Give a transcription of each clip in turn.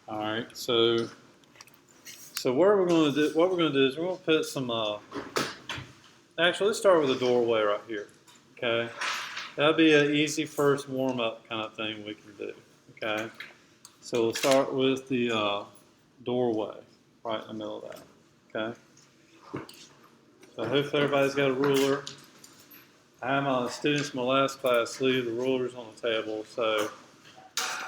All right, so what we're going to do is we're going to put some. Actually, let's start with a doorway right here. Okay, that'll be an easy first warm up kind of thing we can do. Okay, so we'll start with the doorway right in the middle of that. Okay, so hopefully everybody's got a ruler. I had my students in my last class leave the rulers on the table, so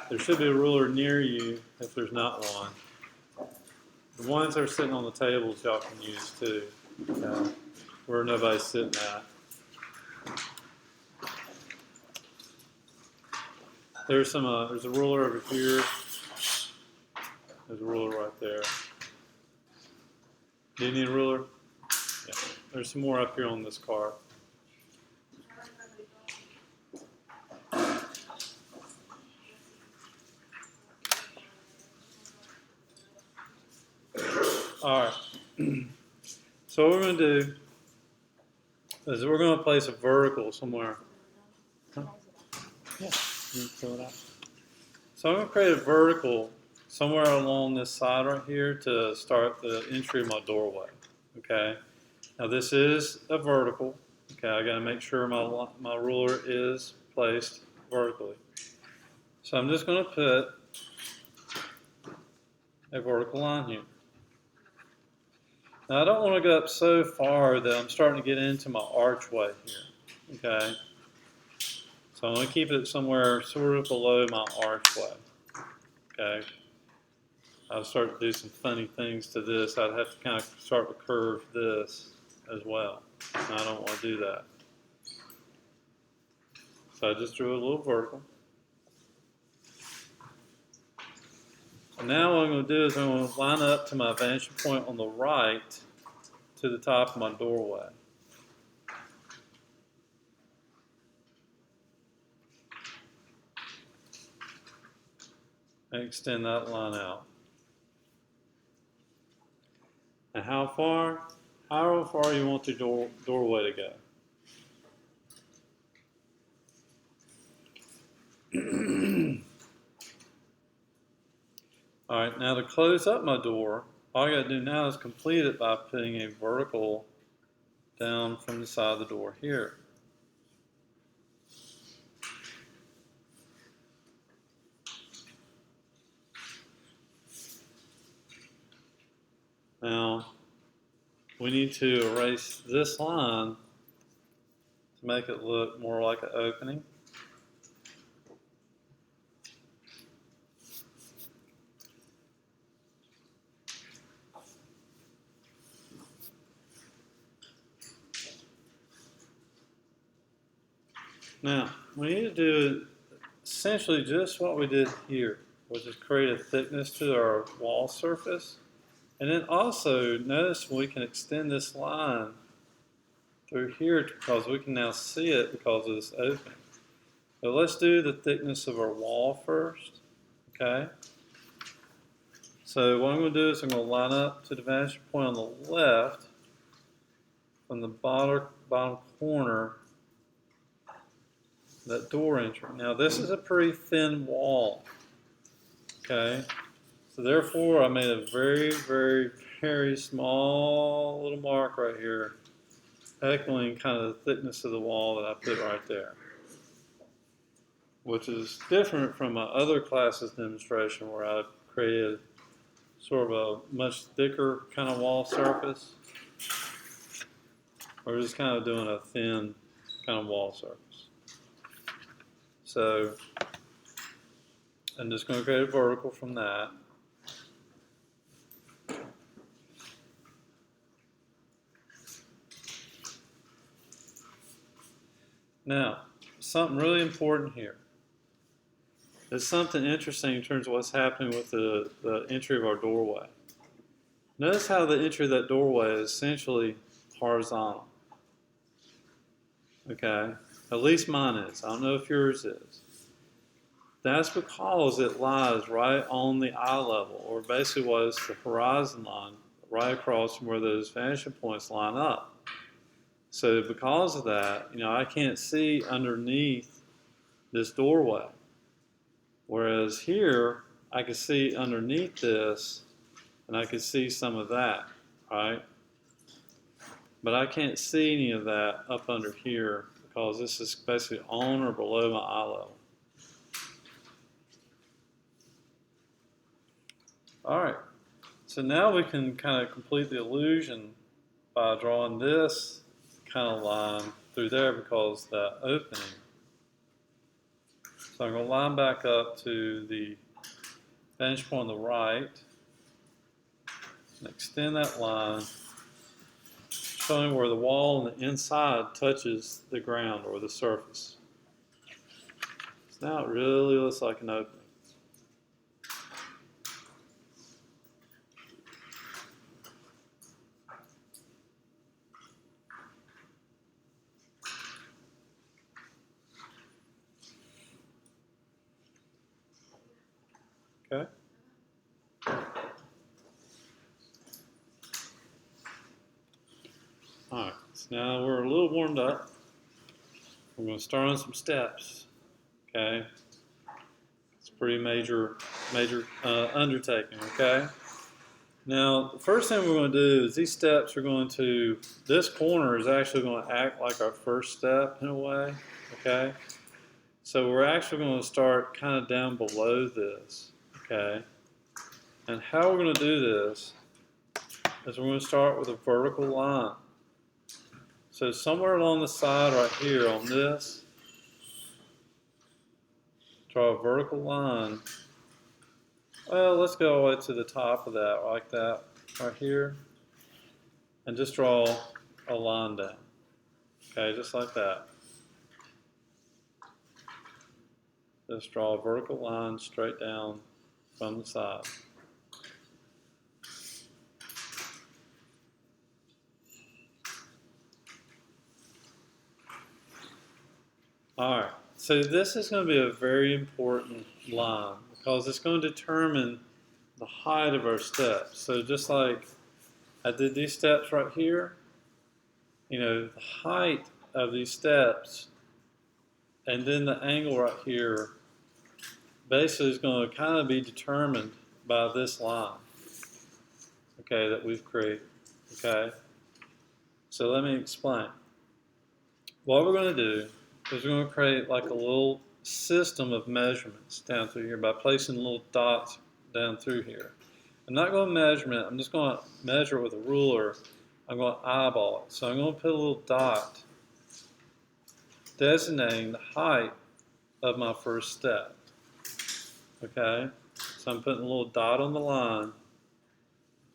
there should be a ruler near you if there's not one. The ones that are sitting on the tables y'all can use too, okay, where nobody's sitting at. There's a ruler over here. There's a ruler right there. Do you need a ruler? Yeah. There's some more up here on this card. All right. So what we're going to do is we're going to place a vertical somewhere. Huh? Yeah. You can fill it out. So I'm going to create a vertical somewhere along this side right here to start the entry of my doorway. Okay. Now this is a vertical. Okay. I got to make sure my ruler is placed vertically. So I'm just going to put a vertical line here. Now I don't want to go up so far that I'm starting to get into my archway here. Okay. So I'm going to keep it somewhere sort of below my archway. Okay. I'll start to do some funny things to this. I'd have to kind of start to curve this as well. And I don't want to do that. So I just drew a little vertical. And now what I'm going to do is I'm going to line up to my vanishing point on the right to the top of my doorway. And extend that line out. And how far? However far you want the doorway to go. All right, now to close up my door, all I got to do now is complete it by putting a vertical down from the side of the door here. Now, we need to erase this line to make it look more like an opening. Now, we need to do essentially just what we did here, which is create a thickness to our wall surface. And then also, notice we can extend this line through here because we can now see it because of this opening. So let's do the thickness of our wall first, okay? So what I'm going to do is I'm going to line up to the vanishing point on the left from the bottom corner that door entry. Now this is a pretty thin wall, okay? So therefore I made a very, very, very small little mark right here, echoing kind of the thickness of the wall that I put right there, which is different from my other class's demonstration where I created sort of a much thicker kind of wall surface. We're just kind of doing a thin kind of wall surface. So I'm just going to create a vertical from that. Now, something really important here. There's something interesting in terms of what's happening with the entry of our doorway. Notice how the entry of that doorway is essentially horizontal. Okay? At least mine is. I don't know if yours is. That's because it lies right on the eye level, or basically what is the horizon line, right across from where those vanishing points line up. So because of that, I can't see underneath this doorway. Whereas here, I could see underneath this, and I could see some of that, right? But I can't see any of that up under here because this is basically on or below my eye level. All right, so now we can kind of complete the illusion by drawing this kind of line through there because the opening. So I'm going to line back up to the vantage point on the right and extend that line, showing where the wall on the inside touches the ground or the surface. So now it really looks like an opening. Okay. All right, so now we're a little warmed up. We're going to start on some steps. Okay. It's a pretty major undertaking. Okay. Now, the first thing we're going to do is these steps are going to, this corner is actually going to act like our first step in a way. Okay. So we're actually going to start kind of down below this. Okay. And how we're going to do this is we're going to start with a vertical line. So somewhere along the side right here on this, draw a vertical line. Well, let's go all the way to the top of that, like that, right here. And just draw a line down. Okay, just like that. Just draw a vertical line straight down from the side. All right, so this is going to be a very important line because it's going to determine the height of our steps. So just like I did these steps right here, you know, the height of these steps and then the angle right here basically is going to kind of be determined by this line, okay, that we've created, okay? So let me explain. What we're going to do is we're going to create like a little system of measurements down through here by placing little dots down through here. I'm not going to measure it, I'm just going to measure it with a ruler. I'm going to eyeball it. So I'm going to put a little dot designating the height of my first step. Okay? So I'm putting a little dot on the line,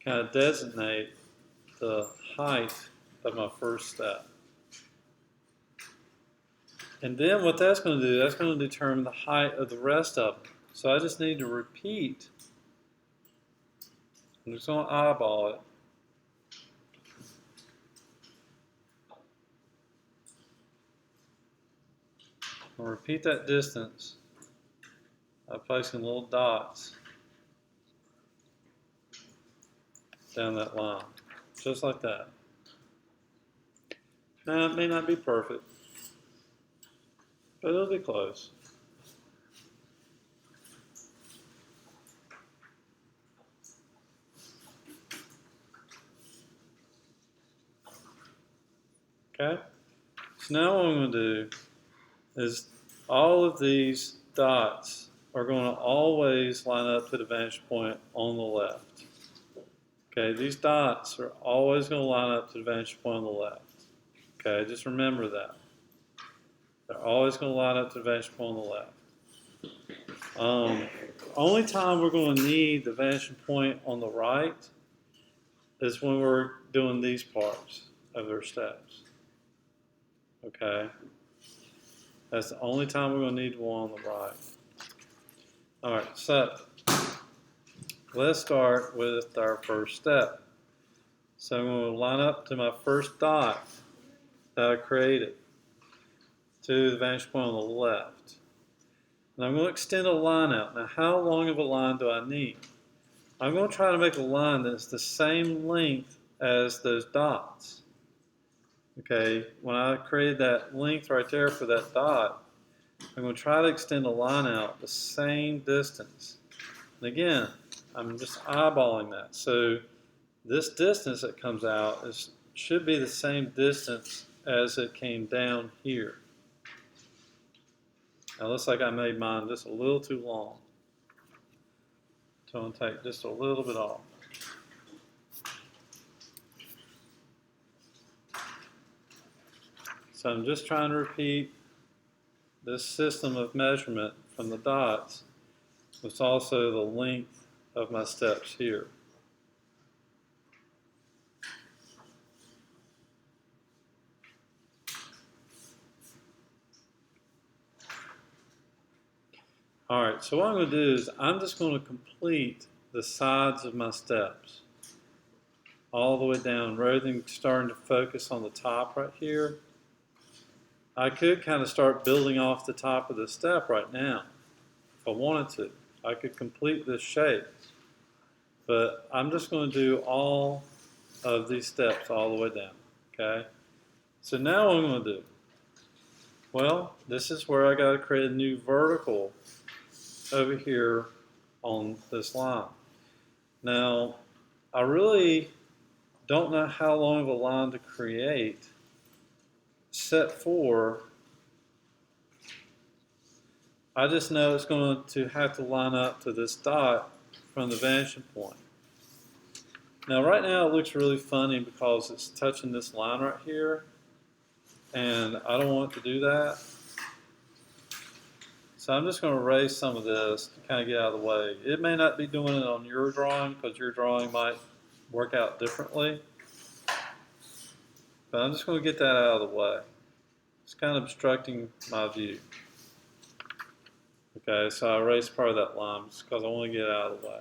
kind of designate the height of my first step. And then what that's going to do, that's going to determine the height of the rest of them. So I just need to repeat. I'm just going to eyeball it. I'll repeat that distance by placing little dots down that line, just like that. Now, it may not be perfect, but it'll be close. Okay? So now what I'm going to do is all of these dots are going to always line up to the vantage point on the left. Okay, these dots are always going to line up to the vantage point on the left. Okay, just remember that. They're always going to line up to the vantage point on the left. Only time we're going to need the vantage point on the right is when we're doing these parts of their steps. Okay? That's the only time we're going to need one on the right. All right, so let's start with our first step. So I'm going to line up to my first dot that I created to the vantage point on the left. And I'm going to extend a line out. Now, how long of a line do I need? I'm going to try to make a line that's the same length as those dots. Okay, when I created that length right there for that dot, I'm going to try to extend a line out the same distance And again, I'm just eyeballing that. So this distance that comes out should be the same distance as it came down here. Now it looks like I made mine just a little too long. So I'm going to take just a little bit off. So I'm just trying to repeat this system of measurement from the dots with also the length of my steps here. All right, so what I'm going to do is I'm just going to complete the sides of my steps all the way down rather than starting to focus on the top right here. I could kind of start building off the top of the step right now if I wanted to. I could complete this shape, but I'm just going to do all of these steps all the way down, okay? So now what I'm going to do, well, this is where I got to create a new vertical over here on this line. Now, I really don't know how long of a line to create, except for I just know it's going to have to line up to this dot from the vanishing point. Now, right now it looks really funny because it's touching this line right here, and I don't want it to do that. So I'm just going to erase some of this to kind of get out of the way. It may not be doing it on your drawing because your drawing might work out differently. But I'm just going to get that out of the way. It's kind of obstructing my view. Okay, so I erased part of that line just because I want to get it out of the way.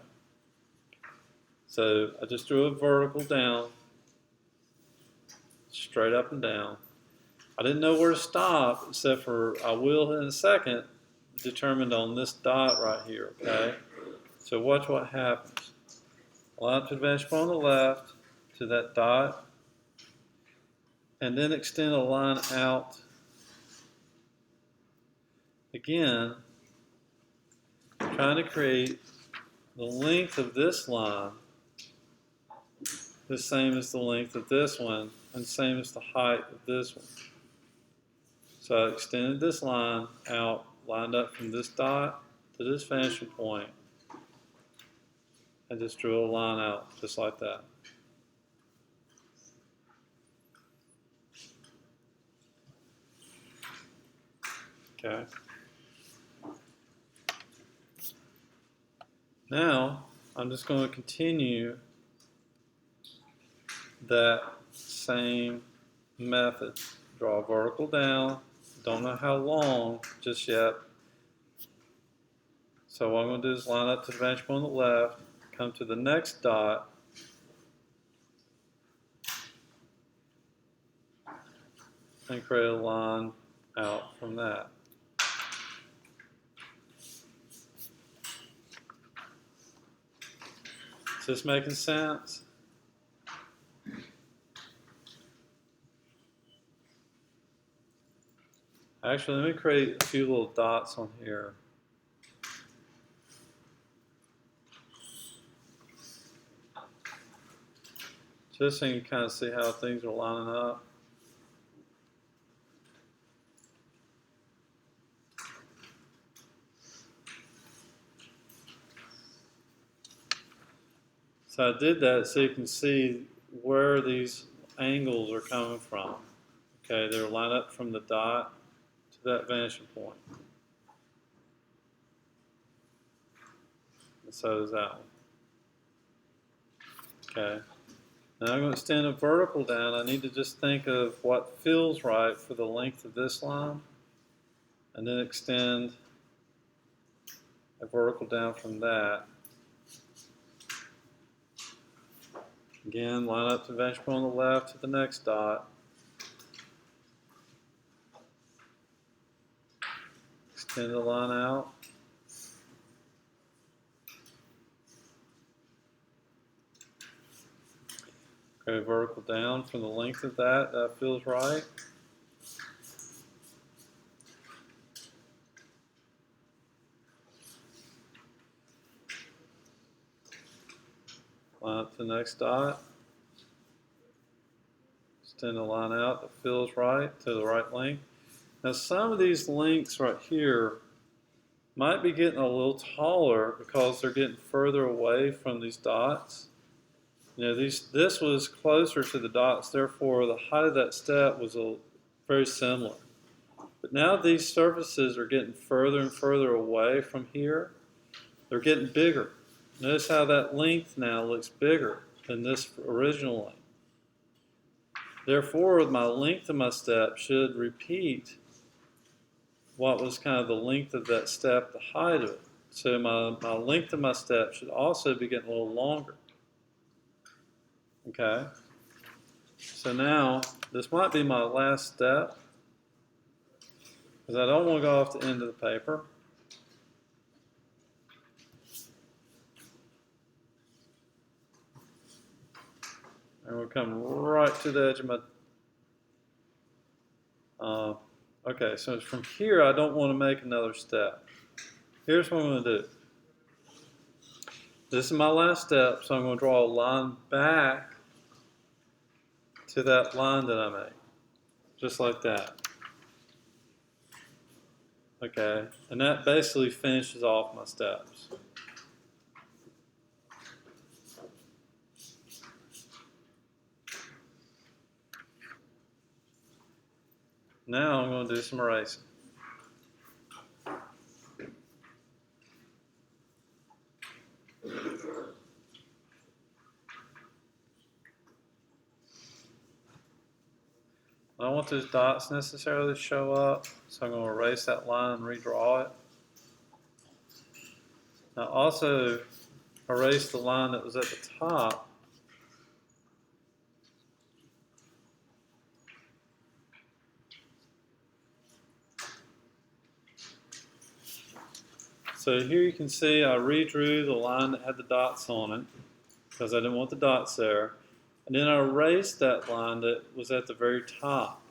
So I just drew a vertical down, straight up and down. I didn't know where to stop, except for I will in a second, determined on this dot right here, okay? So watch what happens. Line up to the vanishing point on the left, to that dot, and then extend a line out again, trying to create the length of this line the same as the length of this one, and same as the height of this one. So I extended this line out, lined up from this dot to this vanishing point, and just drew a line out just like that. Okay. Now I'm just going to continue that same method. Draw a vertical down. Don't know how long just yet. So what I'm going to do is line up to the vanishing point on the left, come to the next dot, and create a line out from that. Is this making sense? Actually, let me create a few little dots on here. Just so you can kind of see how things are lining up. So I did that so you can see where these angles are coming from. Okay, they're lined up from the dot to that vanishing point. And so does that one. Okay. Now I'm going to extend a vertical down. I need to just think of what feels right for the length of this line, and then extend a vertical down from that. Again, line up to the vanishing point on the left to the next dot. Extend the line out. Okay, vertical down from the length of that. That feels right. Line up to the next dot. Extend the line out that feels right to the right length. Now some of these lengths right here might be getting a little taller because they're getting further away from these dots. You know, this was closer to the dots, therefore the height of that step was very similar. But now these surfaces are getting further and further away from here. They're getting bigger. Notice how that length now looks bigger than this original length. Therefore, my length of my step should repeat what was kind of the length of that step, the height of it. So my length of my step should also be getting a little longer. Okay? So now, this might be my last step, because I don't want to go off the end of the paper. And we'll come right to the edge of my, okay, so from here I don't want to make another step. Here's what I'm going to do. This is my last step, so I'm going to draw a line back to that line that I made. Just like that. Okay, and that basically finishes off my steps. Now I'm going to do some erasing. I don't want those dots necessarily to show up, so I'm going to erase that line and redraw it. Now also erase the line that was at the top. So here you can see I redrew the line that had the dots on it because I didn't want the dots there. And then I erased that line that was at the very top.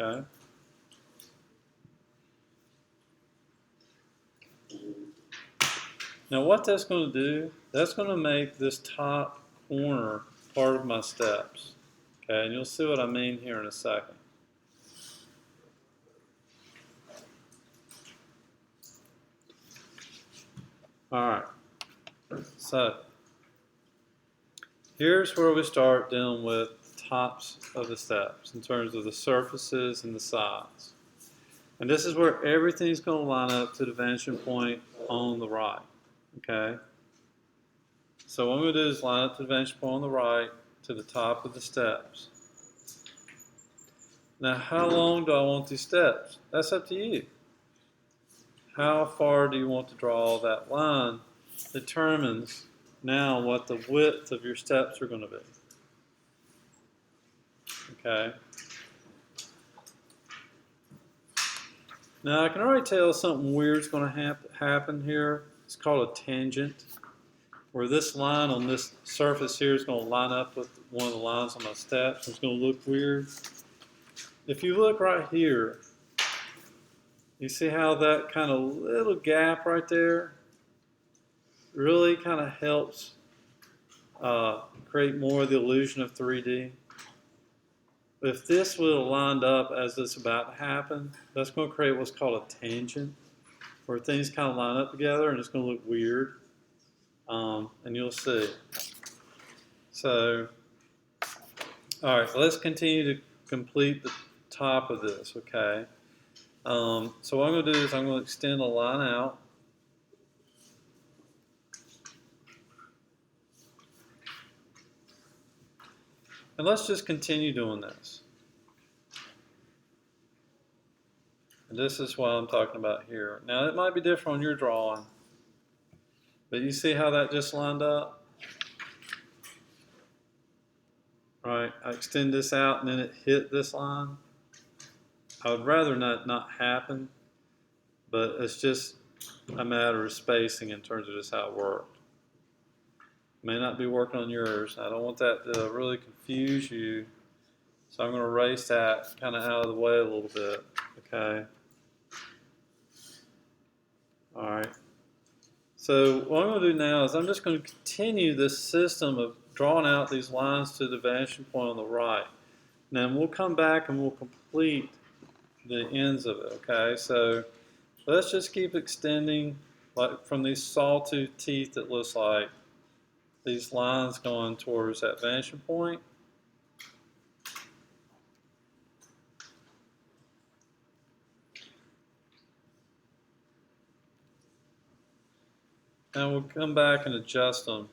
Okay. Now what that's going to do, that's going to make this top corner part of my steps. Okay, and you'll see what I mean here in a second. Alright, so here's where we start dealing with the tops of the steps in terms of the surfaces and the sides. And this is where everything's going to line up to the vanishing point on the right. Okay? So what I'm going to do is line up to the vanishing point on the right to the top of the steps. Now how long do I want these steps? That's up to you. How far do you want to draw that line determines now what the width of your steps are going to be. Okay. Now I can already tell something weird's going to happen here. It's called a tangent, where this line on this surface here is going to line up with one of the lines on my steps. It's going to look weird. If you look right here, you see how that kind of little gap right there really kind of helps create more of the illusion of 3D. If this would have lined up as it's about to happen, that's going to create what's called a tangent, where things kind of line up together and it's going to look weird. And you'll see. So, all right, let's continue to complete the top of this, okay? So what I'm going to do is I'm going to extend the line out. And let's just continue doing this. And this is what I'm talking about here. Now it might be different on your drawing, but you see how that just lined up? Right, I extend this out and then it hit this line. I would rather not happen, but it's just a matter of spacing in terms of just how it worked. May not be working on yours. I don't want that to really confuse you, so I'm going to erase that kind of out of the way a little bit, okay? All right. So what I'm going to do now is I'm just going to continue this system of drawing out these lines to the vanishing point on the right. And then we'll come back and we'll complete the ends of it, okay? So let's just keep extending like from these sawtooth teeth, it looks like these lines going towards that vanishing point. And we'll come back and adjust them.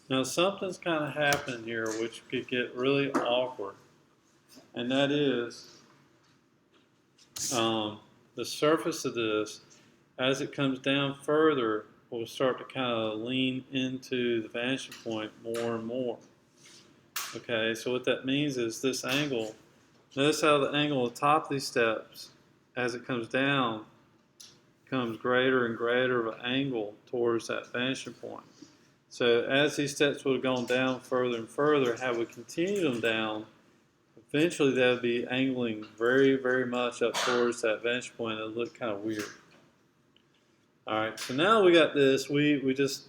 Now something's kind of happening here which could get really awkward, and that is the surface of this, as it comes down further, will start to kind of lean into the vanishing point more and more. Okay, so what that means is this angle, notice how the angle at the top of these steps, as it comes down, becomes greater and greater of an angle towards that vanishing point. So as these steps would have gone down further and further, had we continued them down, eventually they would be angling very, very much up towards that vanishing point. It would look kind of weird. All right, so now we got this. We just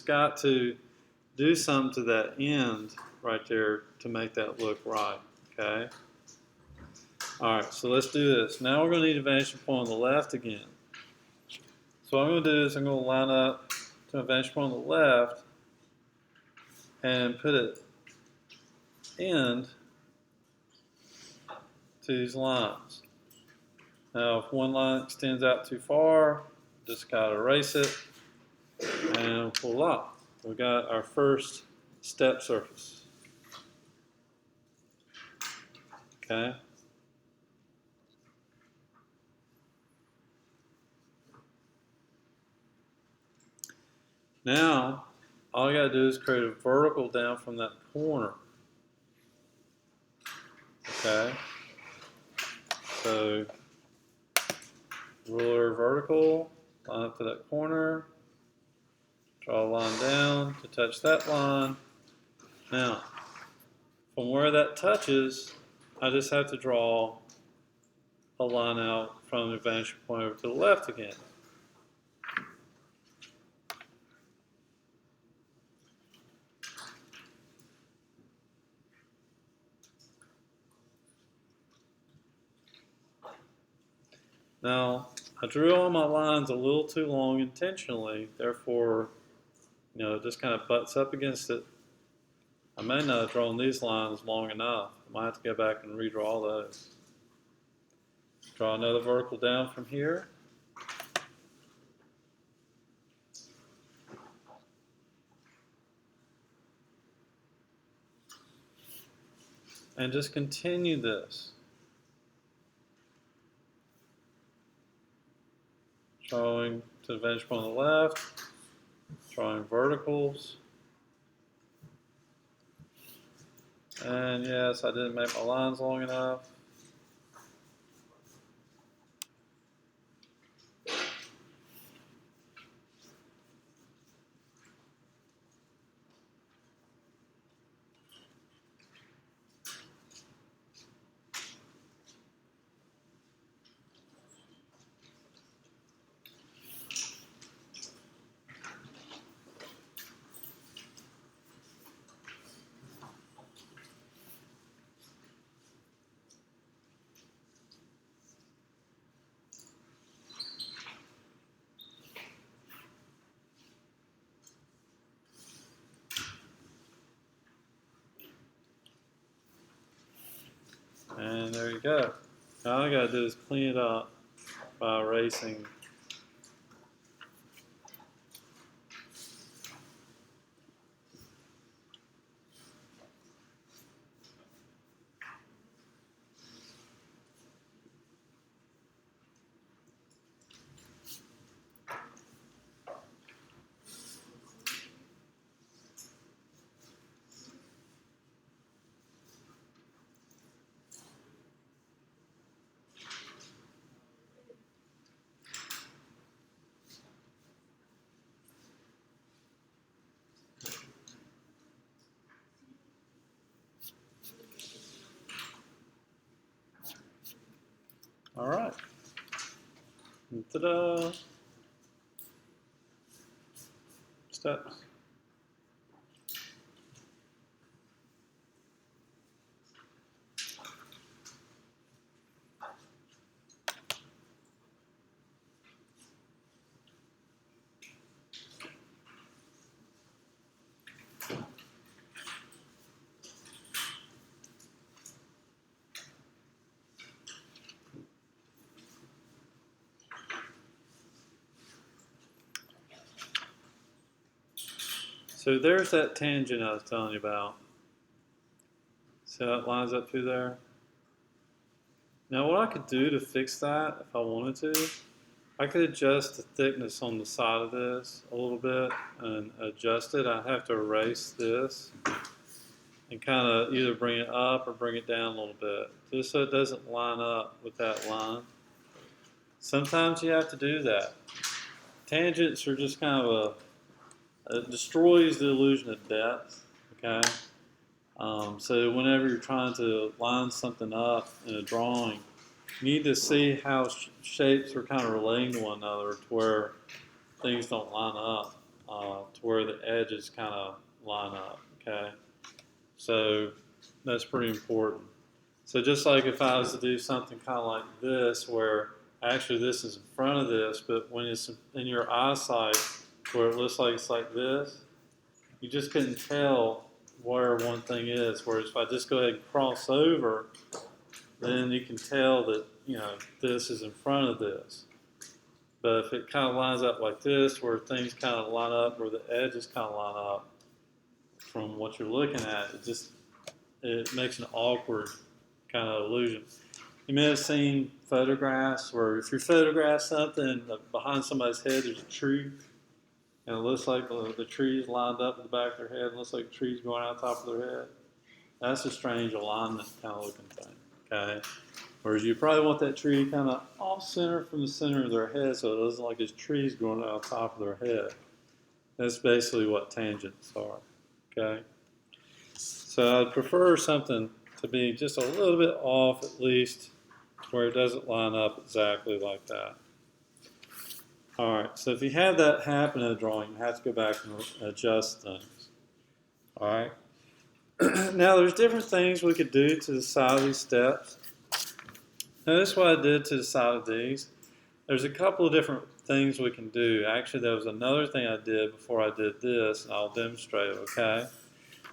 got to do something to that end right there to make that look right. Okay. All right, so let's do this. Now we're going to need a vanishing point on the left again. So what I'm going to do is I'm going to line up to a vanishing point on the left and put it end to these lines. Now if one line extends out too far, just gotta erase it and voila, we got our first step surface. Okay. Now all I gotta do is create a vertical down from that corner. Okay. So ruler vertical, line up to that corner, draw a line down to touch that line. Now, from where that touches, I just have to draw a line out from the vanishing point over to the left again. Now, I drew all my lines a little too long intentionally, therefore, it just kind of butts up against it. I may not have drawn these lines long enough. I might have to go back and redraw those. Draw another vertical down from here. And just continue this. Drawing to the vanishing point on the left, drawing verticals. And yes, I didn't make my lines long enough. And there you go. Now all I gotta do is clean it up by erasing. All right. Ta-da. Steps. So there's that tangent I was telling you about. See how it lines up through there? Now what I could do to fix that, if I wanted to, I could adjust the thickness on the side of this a little bit and adjust it. I have to erase this and kind of either bring it up or bring it down a little bit, just so it doesn't line up with that line. Sometimes you have to do that. Tangents are just kind of it destroys the illusion of depth, okay? So whenever you're trying to line something up in a drawing, you need to see how shapes are kind of relating to one another to where things don't line up, to where the edges kind of line up, okay? So that's pretty important. So just like if I was to do something kind of like this, where actually this is in front of this, but when it's in your eyesight, where it looks like it's like this, you just couldn't tell where one thing is. Whereas if I just go ahead and cross over, then you can tell that, you know, this is in front of this. But if it kind of lines up like this, where things kind of line up, where the edges kind of line up from what you're looking at, it makes an awkward kind of illusion. You may have seen photographs where if you photograph something behind somebody's head, there's a tree, and it looks like the tree's lined up in the back of their head, and it looks like the tree's going out top of their head. That's a strange alignment kind of looking thing, okay? Whereas you probably want that tree kind of off center from the center of their head, so it doesn't look like this tree's going out top of their head. That's basically what tangents are, okay? So I'd prefer something to be just a little bit off at least, where it doesn't line up exactly like that. All right, so if you have that happen in a drawing, you have to go back and adjust things. All right. Now there's different things we could do to the side of these steps. Notice what I did to the side of these. There's a couple of different things we can do. Actually, there was another thing I did before I did this, and I'll demonstrate, okay?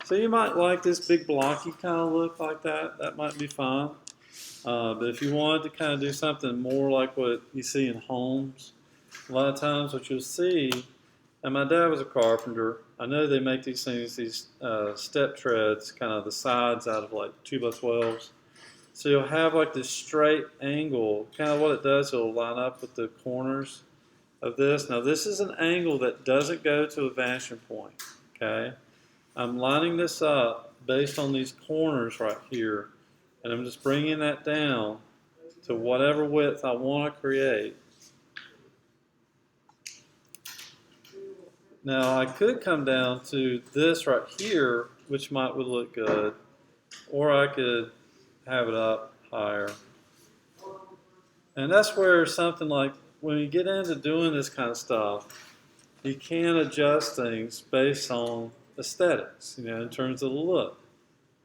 So you might like this big blocky kind of look like that. That might be fine. But if you wanted to kind of do something more like what you see in homes, a lot of times what you'll see, and my dad was a carpenter, I know they make these things, these step treads, kind of the sides out of like 2x12s. So you'll have like this straight angle, kind of what it does, it'll line up with the corners of this. Now this is an angle that doesn't go to a vanishing point, okay? I'm lining this up based on these corners right here, and I'm just bringing that down to whatever width I want to create. Now I could come down to this right here, which would look good, or I could have it up higher. And that's where something like, when you get into doing this kind of stuff, you can adjust things based on aesthetics, you know, in terms of the look.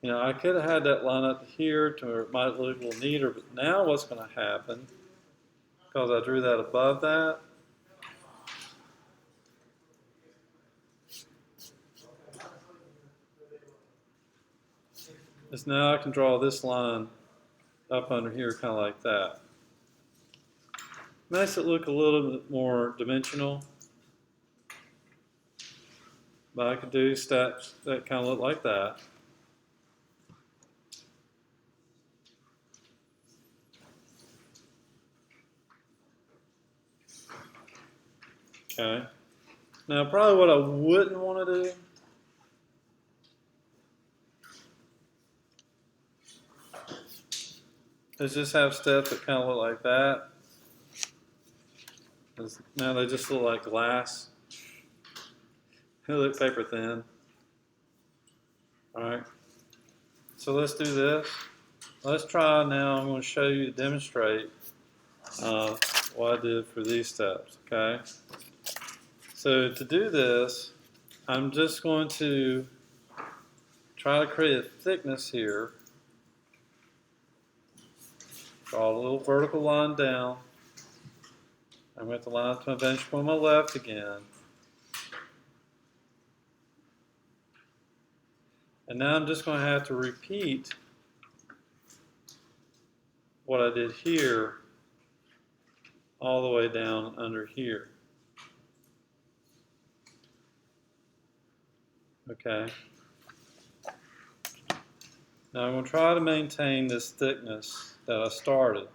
You know, I could have had that line up here to where it might look a little neater, but now what's going to happen, because I drew that above that, is now I can draw this line up under here kind of like that. Makes it look a little bit more dimensional. But I could do steps that kind of look like that. Okay. Now probably what I wouldn't want to do is just have steps that kind of look like that. Now they just look like glass. They look paper thin. All right. So let's do this. Let's try now. I'm going to show you to demonstrate what I did for these steps, okay? So to do this, I'm just going to try to create a thickness here. Draw a little vertical line down. I'm going to line up to my vantage point on my left again. And now I'm just going to have to repeat what I did here all the way down under here. Okay. Now I'm going to try to maintain this thickness that I started.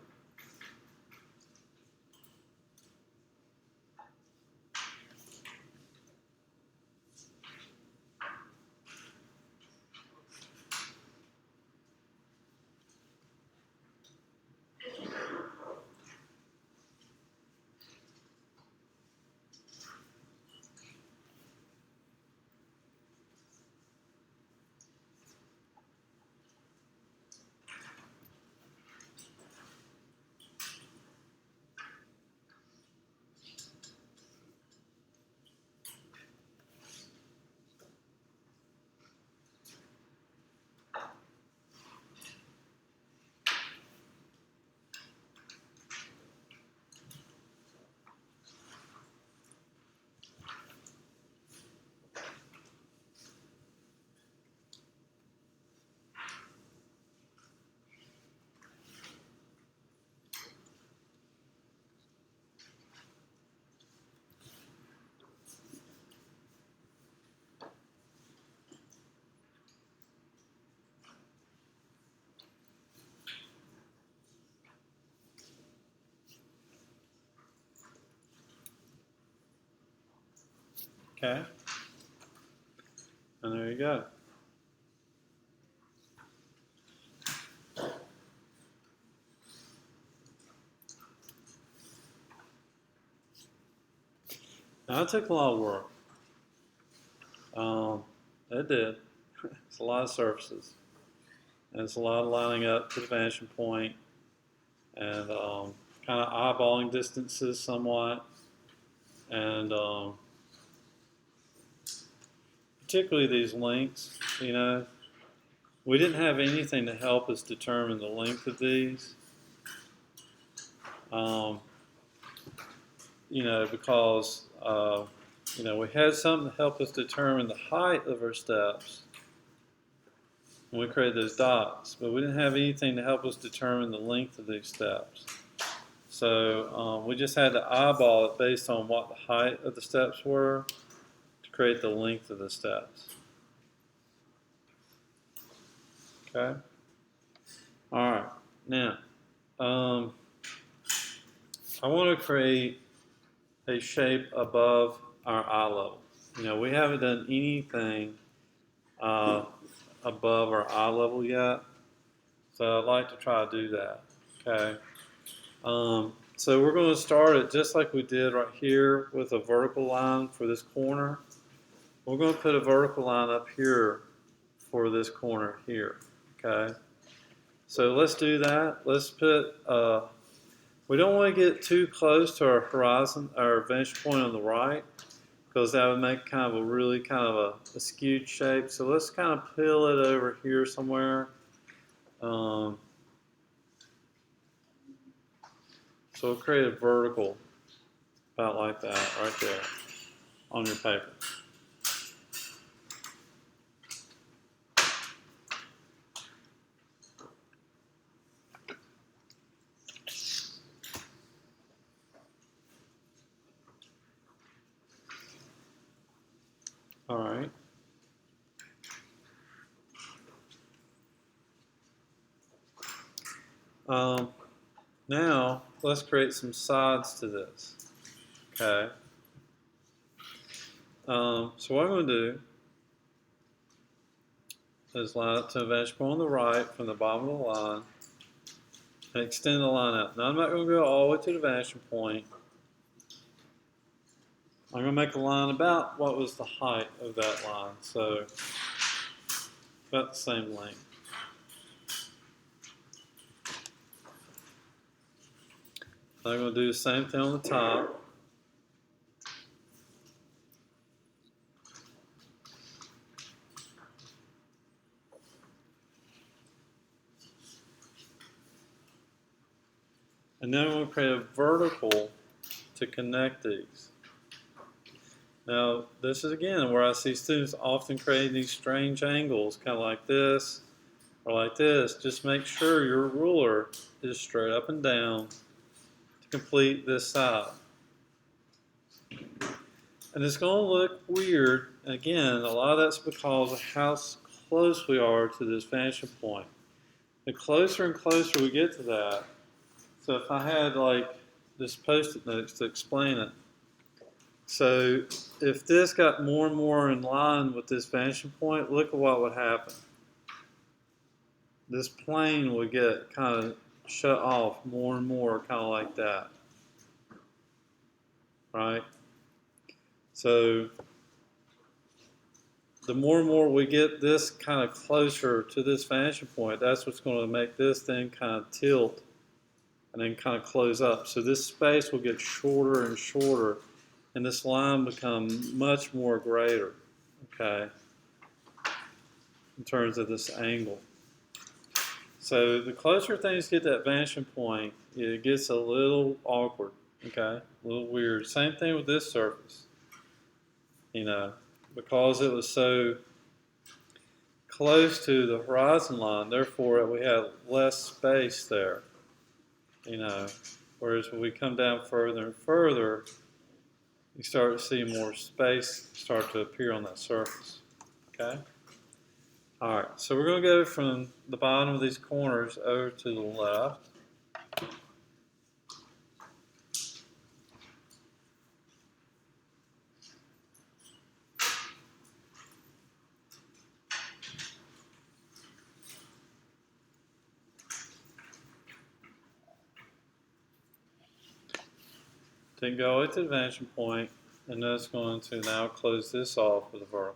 Okay. And there you go. Now it took a lot of work. It did. It's a lot of surfaces. And it's a lot of lining up to the vanishing point and kind of eyeballing distances somewhat. And particularly these lengths, you know, we didn't have anything to help us determine the length of these. You know, because you know, we had something to help us determine the height of our steps when we created those dots, but we didn't have anything to help us determine the length of these steps. So we just had to eyeball it based on what the height of the steps were to create the length of the steps. Okay? All right. Now, I want to create a shape above our eye level. You know, we haven't done anything above our eye level yet, so I'd like to try to do that. Okay. So we're going to start it just like we did right here with a vertical line for this corner. We're going to put a vertical line up here for this corner here. Okay. So let's do that. Let's put. We don't want to get too close to our horizon, our vantage point on the right, because that would make kind of a really kind of a skewed shape. So let's kind of peel it over here somewhere. So we'll create a vertical about like that right there on your paper. All right. Now let's create some sides to this. Okay. So what I'm going to do is line up to a vantage point on the right from the bottom of the line and extend the line out. Now I'm not going to go all the way to the vanishing point. I'm going to make a line about what was the height of that line, so about the same length. I'm going to do the same thing on the top. And then I'm going to create a vertical to connect these. Now, this is again where I see students often create these strange angles, kind of like this or like this. Just make sure your ruler is straight up and down to complete this side. And it's going to look weird. Again, a lot of that's because of how close we are to this vanishing point. The closer and closer we get to that, so if I had like this post-it notes to explain it. So if this got more and more in line with this vanishing point, look at what would happen. This plane would get kind of shut off more and more, kind of like that. Right? So the more and more we get this kind of closer to this vanishing point, that's what's going to make this thing kind of tilt and then kind of close up. So this space will get shorter and shorter, and this line become much more greater, okay, in terms of this angle. So the closer things get to that vanishing point, it gets a little awkward, okay, a little weird. Same thing with this surface, you know, because it was so close to the horizon line, therefore we have less space there, you know, whereas when we come down further and further, you start to see more space start to appear on that surface, okay? All right, so we're going to go from the bottom of these corners over to the left. Then go to the vanishing point, and that's going to now close this off with a vertical.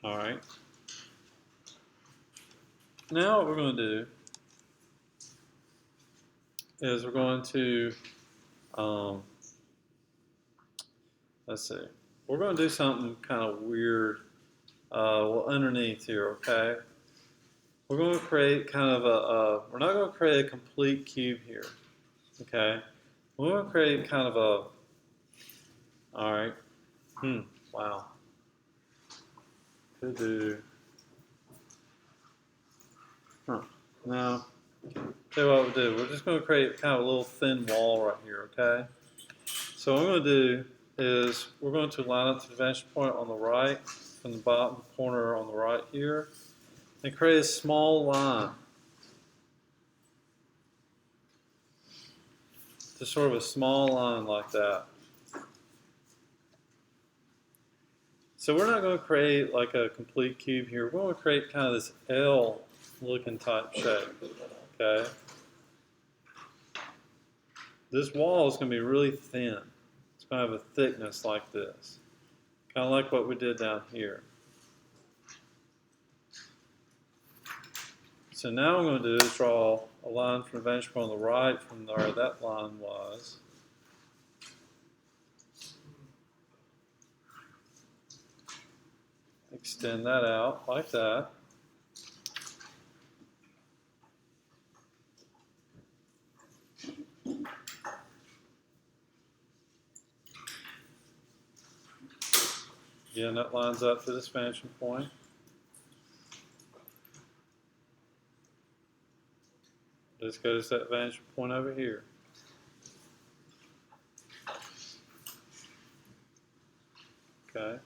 All right. Now what we're going to do is we're going to, let's see, we're going to do something kind of weird well, underneath here, okay? We're going to create kind of we're not going to create a complete cube here, okay? We're going to create kind of all right, wow. Could do, now, tell you what we'll do. We're just going to create kind of a little thin wall right here, okay? So what I'm going to do is we're going to line up to the vanishing point on the right, from the bottom corner on the right here, and create a small line. Just sort of a small line like that. So we're not going to create like a complete cube here. We're going to create kind of this L looking type shape, okay? This wall is going to be really thin. It's going to have a thickness like this, kind of like what we did down here. So now what I'm going to do is draw a line from the vanishing point on the right from where that line was. Extend that out like that. Again, that lines up to this vanishing point. This goes to that vanishing point over here. Okay.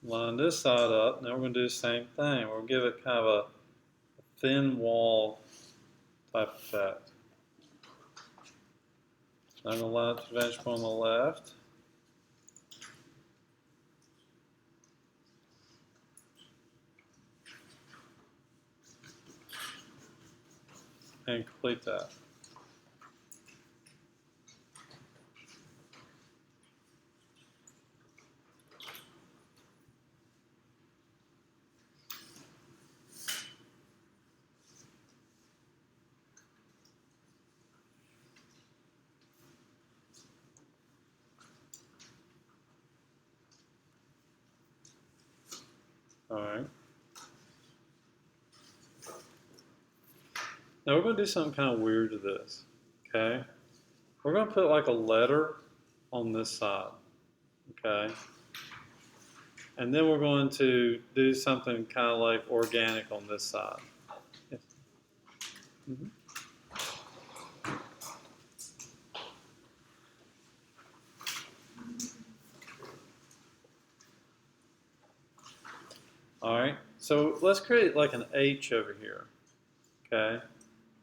Line this side up. Now we're going to do the same thing. We'll give it kind of a thin wall type effect. I'm going to line up the vanishing point on the left. and complete that. All right. Now we're going to do something kind of weird to this, okay? We're going to put like a letter on this side, okay? And then we're going to do something kind of like organic on this side. Yes. Mm-hmm. All right, so let's create like an H over here, okay?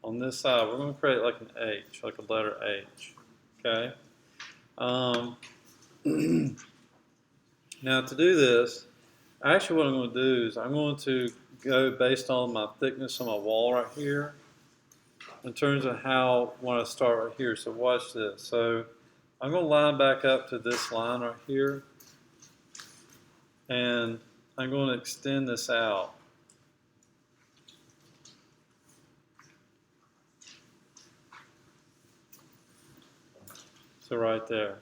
On this side, we're going to create like an H, like a letter H, okay? Now to do this, actually what I'm going to do is I'm going to go based on my thickness on my wall right here in terms of how I want to start right here. So watch this. So I'm going to line back up to this line right here, and I'm going to extend this out. So right there.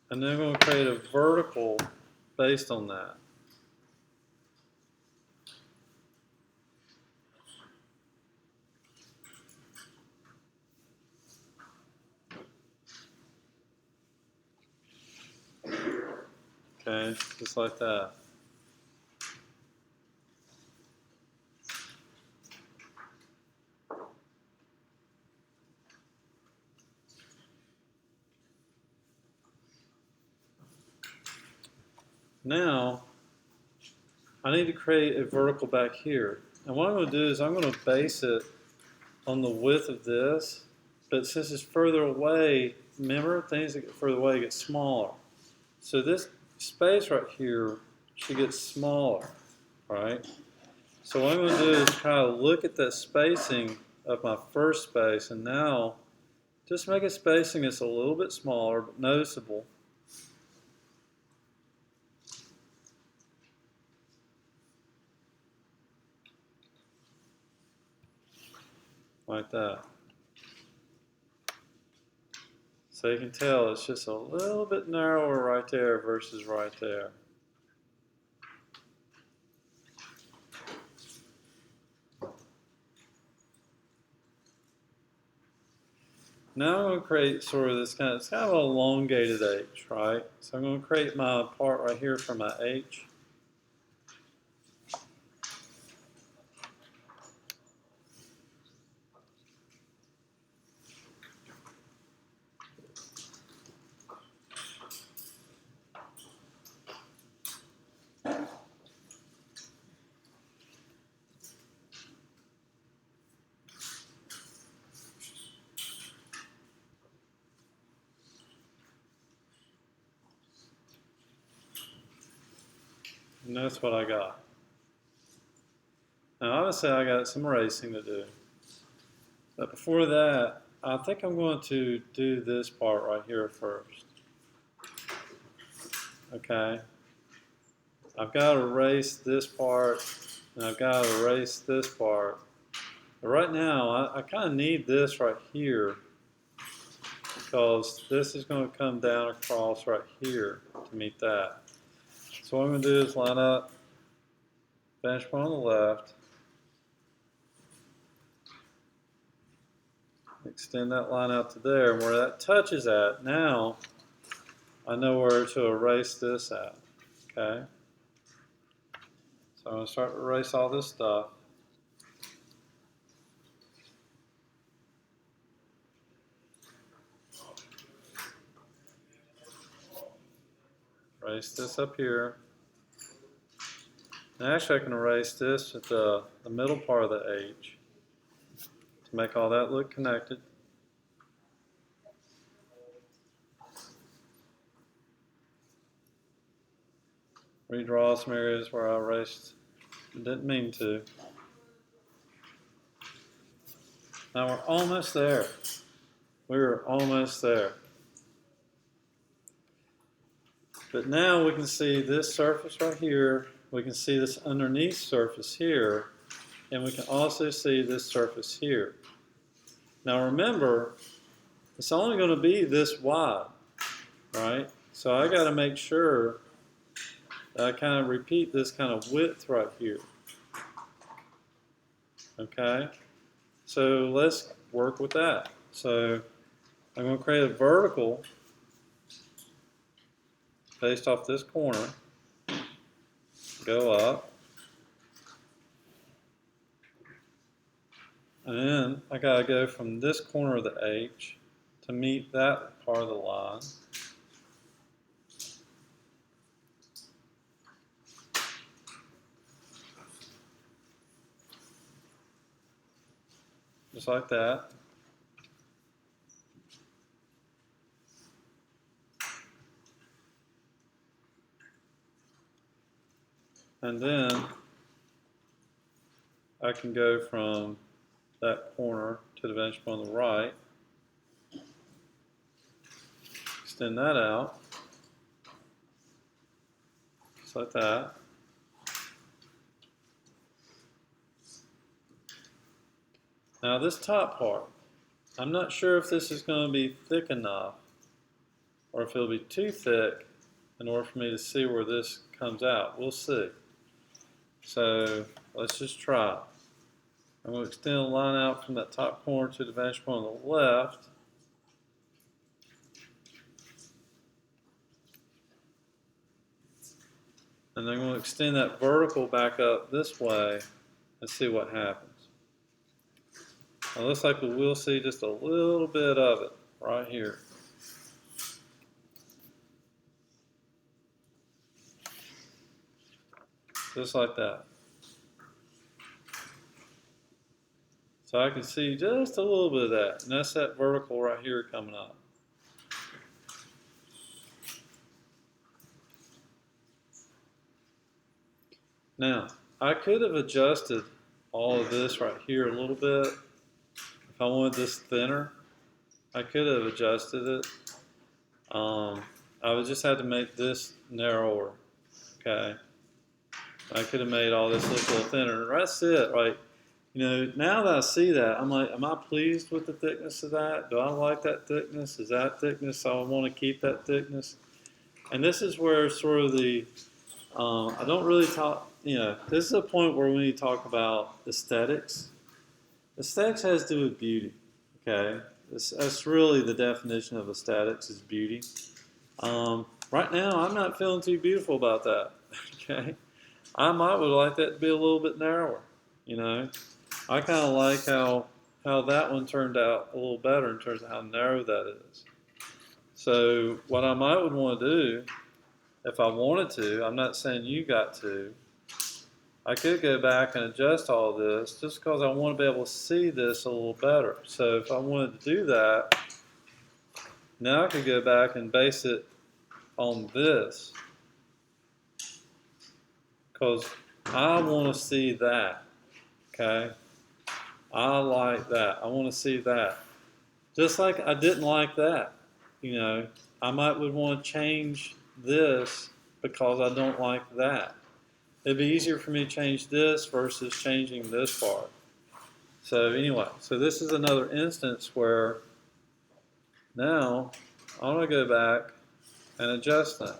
And then I'm going to create a vertical based on that. Okay, just like that. Now, I need to create a vertical back here. And what I'm going to do is I'm going to base it on the width of this, but since it's further away, remember, things that get further away get smaller. So this space right here should get smaller, right? So what I'm going to do is try to look at that spacing of my first space, and now just make a spacing that's a little bit smaller, but noticeable. Like that. So you can tell it's just a little bit narrower right there versus right there. Now I'm going to create sort of this it's kind of an elongated H, right? So I'm going to create my part right here for my H. And that's what I got. Now obviously I got some erasing to do. But before that, I think I'm going to do this part right here first. Okay. I've got to erase this part, and I've got to erase this part. But right now, I kind of need this right here, because this is going to come down across right here to meet that. So what I'm going to do is line up, finish one on the left, extend that line out to there, and where that touches at, now I know where to erase this at, okay? So I'm going to start to erase all this stuff. Erase this up here. And actually I can erase this at the middle part of the H to make all that look connected. Redraw some areas where I erased Didn't mean to. Now we're almost there. We're almost there. But now we can see this surface right here. We can see this underneath surface here. And we can also see this surface here. Now remember, it's only going to be this wide, right? So I got to make sure that I kind of repeat this kind of width right here. Okay? So let's work with that. So I'm going to create a vertical based off this corner, go up, and then I got to go from this corner of the H to meet that part of the line. Just like that. And then I can go from that corner to the vantage point on the right. Extend that out. Just like that. Now this top part, I'm not sure if this is going to be thick enough or if it'll be too thick in order for me to see where this comes out. We'll see. So let's just try. I'm going to extend a line out from that top corner to the vantage point on the left. And I'm going to extend that vertical back up this way and see what happens. It looks like we will see just a little bit of it right here. Just like that. So I can see just a little bit of that. And that's that vertical right here coming up. Now, I could have adjusted all of this right here a little bit. If I wanted this thinner, I could have adjusted it. I would just have to make this narrower, okay? I could have made all this look a little thinner. That's it, right? You know, now that I see that, I'm like, am I pleased with the thickness of that? Do I like that thickness? Is that thickness? I want to keep that thickness. And this is where sort of the, I don't really talk, you know, this is a point where we need to talk about aesthetics. Aesthetics has to do with beauty, okay? That's really the definition of aesthetics is beauty. Right now, I'm not feeling too beautiful about that, okay? I might would like that to be a little bit narrower, you know? I kind of like how that one turned out a little better in terms of how narrow that is. So what I might would want to do, if I wanted to, I'm not saying you got to, I could go back and adjust all this just because I want to be able to see this a little better. So if I wanted to do that, now I could go back and base it on this because I want to see that, okay? I like that. I want to see that. Just like I didn't like that, you know, I might would want to change this because I don't like that. It'd be easier for me to change this versus changing this part. So anyway, so this is another instance where now I want to go back and adjust things.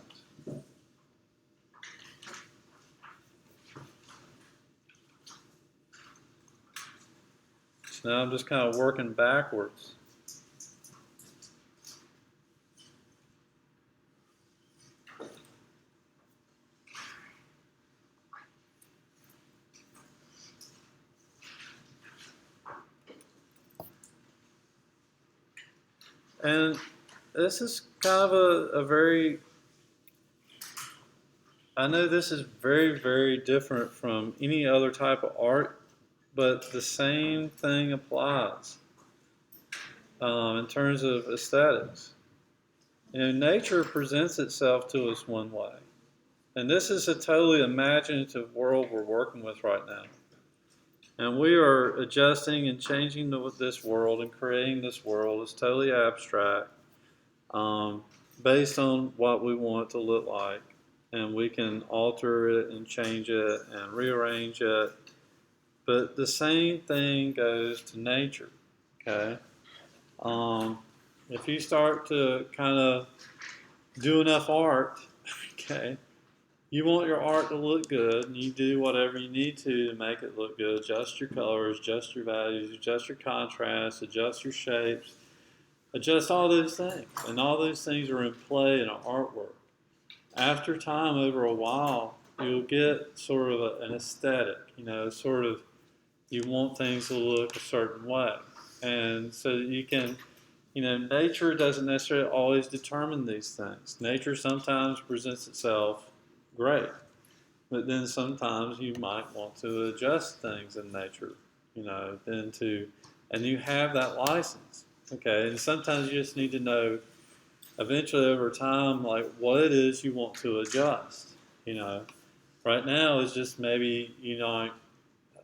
So now I'm just kind of working backwards. And this is kind of a very, I know this is very, very different from any other type of art, but the same thing applies in terms of aesthetics. You know, nature presents itself to us one way. And this is a totally imaginative world we're working with right now. And we are adjusting and changing this world and creating this world. It's totally abstract, based on what we want it to look like. And we can alter it and change it and rearrange it. But the same thing goes to nature, okay? If you start to kind of do enough art, okay, you want your art to look good, and you do whatever you need to make it look good. Adjust your colors, adjust your values, adjust your contrast, adjust your shapes, adjust all those things. And all those things are in play in an artwork. After time, over a while, you'll get sort of an aesthetic, sort of you want things to look a certain way. And so you can, nature doesn't necessarily always determine these things. Nature sometimes presents itself great, but then sometimes you might want to adjust things in nature, and you have that license, okay? And sometimes you just need to know, eventually over time, like what it is you want to adjust, Right now is just maybe,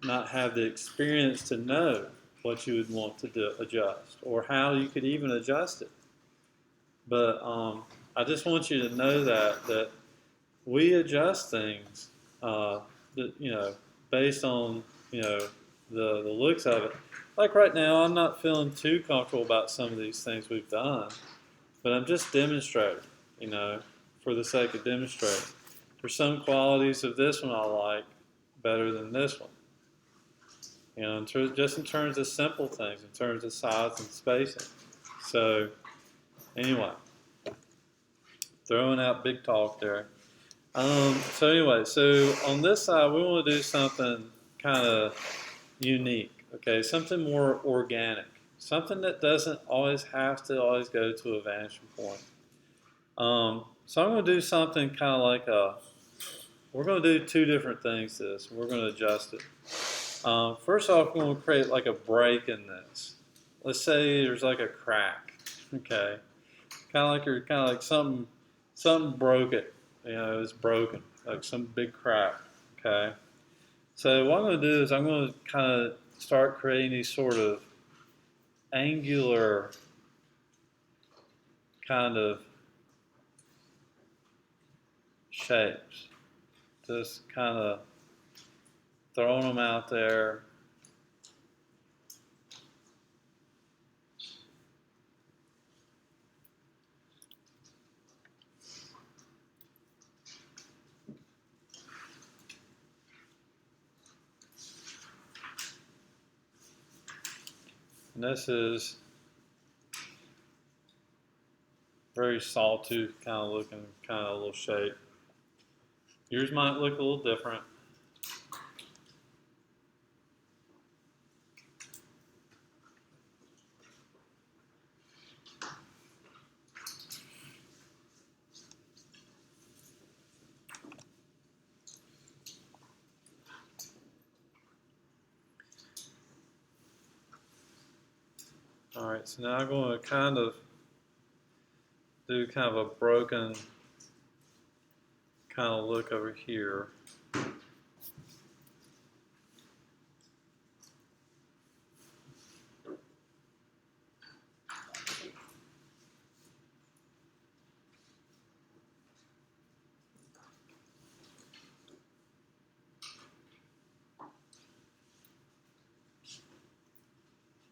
not have the experience to know what you would want to adjust or how you could even adjust it. But I just want you to know that we adjust things, based on the looks of it. Like right now, I'm not feeling too comfortable about some of these things we've done, but I'm just demonstrating, for the sake of demonstrating. There's some qualities of this one I like better than this one. Just in terms of simple things, in terms of size and spacing. So, anyway, throwing out big talk there. So on this side, we want to do something kind of unique, okay? Something more organic, something that doesn't always have to always go to a vanishing point. So I'm going to do something kind of like we're going to do two different things to this. We're going to adjust it. First off, we're going to create like a break in this. Let's say there's like a crack, okay? Kind of like something broke it. It's broken, like some big crack, okay? So what I'm going to do is I'm going to kind of start creating these sort of angular kind of shapes. Just kind of throwing them out there. And this is very sawtooth kind of looking, kind of little shape. Yours might look a little different. All right, so now I'm going to kind of do kind of a broken kind of look over here.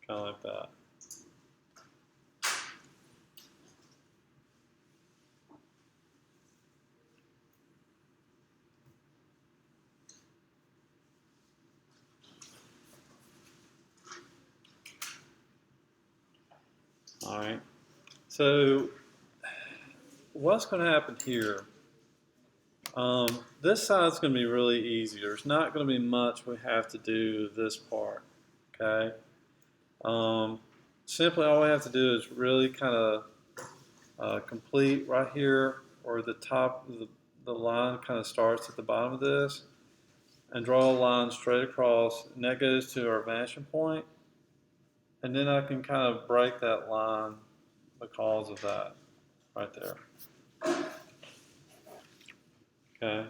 Kind of like that. All right, so what's going to happen here? This side's going to be really easy. There's not going to be much we have to do this part, okay? Simply all we have to do is really kind of complete right here, or the top of the line kind of starts at the bottom of this, and draw a line straight across, and that goes to our vanishing point. And then I can kind of break that line because of that right there. Okay.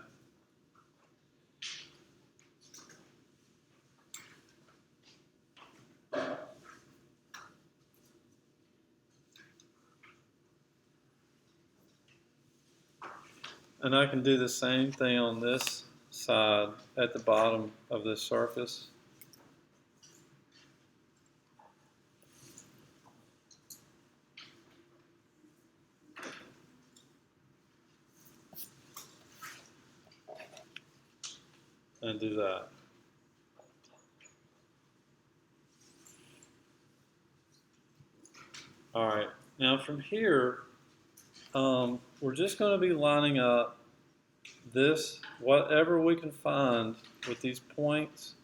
And I can do the same thing on this side at the bottom of this surface. And do that. All right, now from here, we're just going to be lining up this, whatever we can find with these points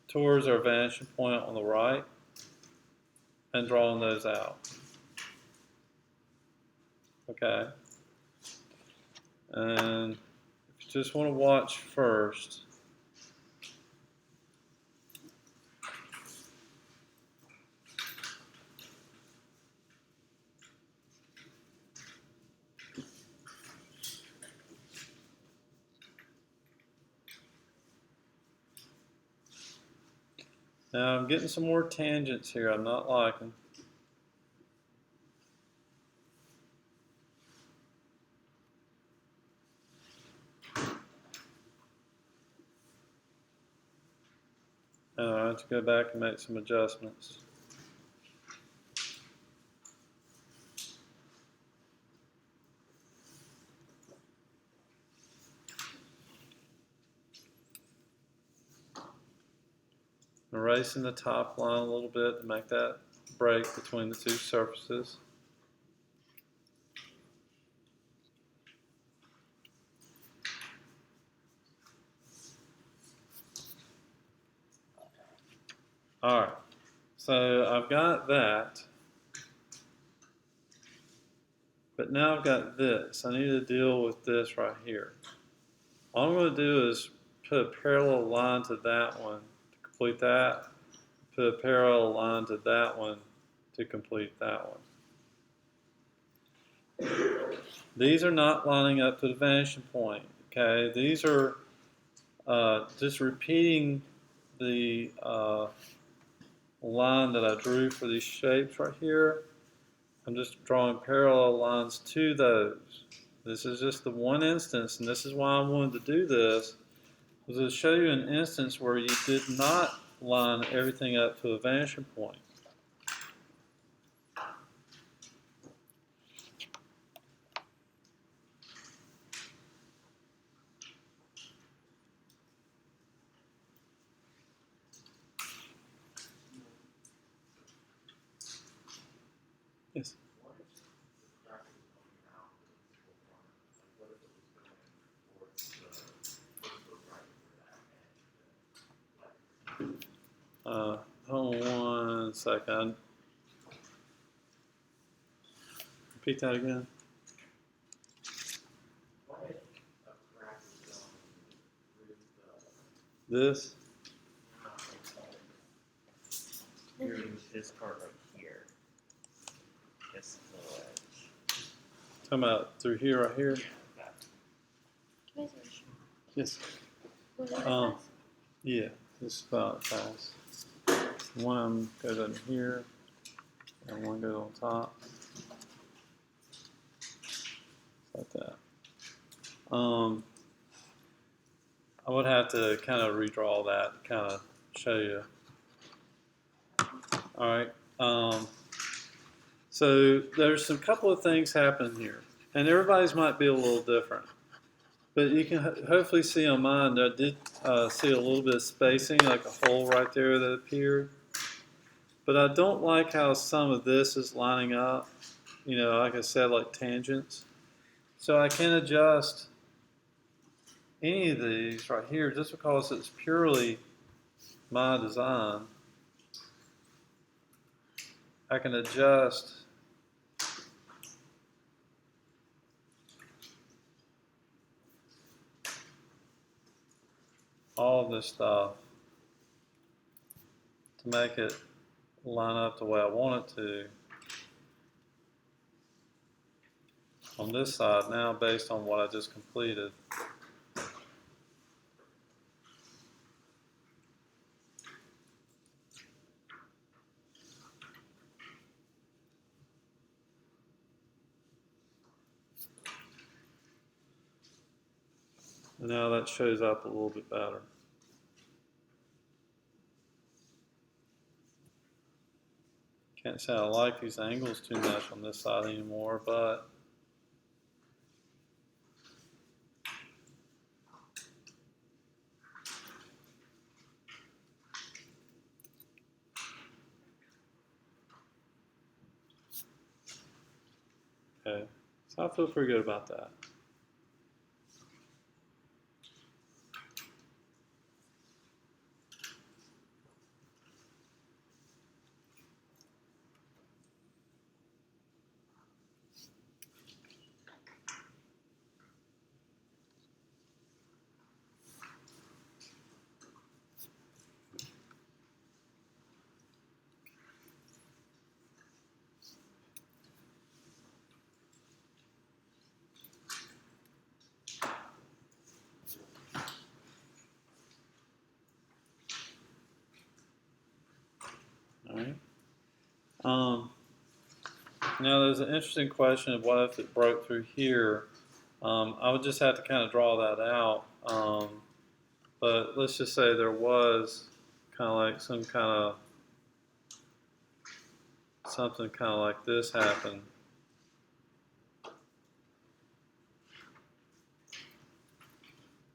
towards our vanishing point on the right, and drawing those out. Okay? And if you just want to watch first, now I'm getting some more tangents here I'm not liking. I have to go back and make some adjustments. Erasing the top line a little bit to make that break between the two surfaces. All right, so I've got that, but now I've got this. I need to deal with this right here. All I'm going to do is put a parallel line to that one to complete that, put a parallel line to that one to complete that one. These are not lining up to the vanishing point, okay? These are just repeating the line that I drew for these shapes right here. I'm just drawing parallel lines to those. This is just the one instance, and this is why I wanted to do this, was to show you an instance where you did not line everything up to a vanishing point. Yes. Hold on 1 second. Repeat that again. This? This part right here. This little edge. Talking about through here, right here? Can I Yes. see Yeah, this is about fast. One of them goes in here, and one goes on top. Like that. I would have to kind of redraw that, kind of show you. All right. So there's a couple of things happening here, and everybody's might be a little different. But you can hopefully see on mine that I did see a little bit of spacing, like a hole right there that appeared. But I don't like how some of this is lining up, you know, like I said, like tangents. So I can adjust any of these right here just because it's purely my design. I can adjust all of this stuff to make it line up the way I want it to. on this side now based on what I just completed. And now that shows up a little bit better. Can't say I like these angles too much on this side anymore, but okay. So I feel pretty good about that. All right. Now there's an interesting question of what if it broke through here. I would just have to kind of draw that out. But let's just say there was kind of like some kind of something kind of like this happen.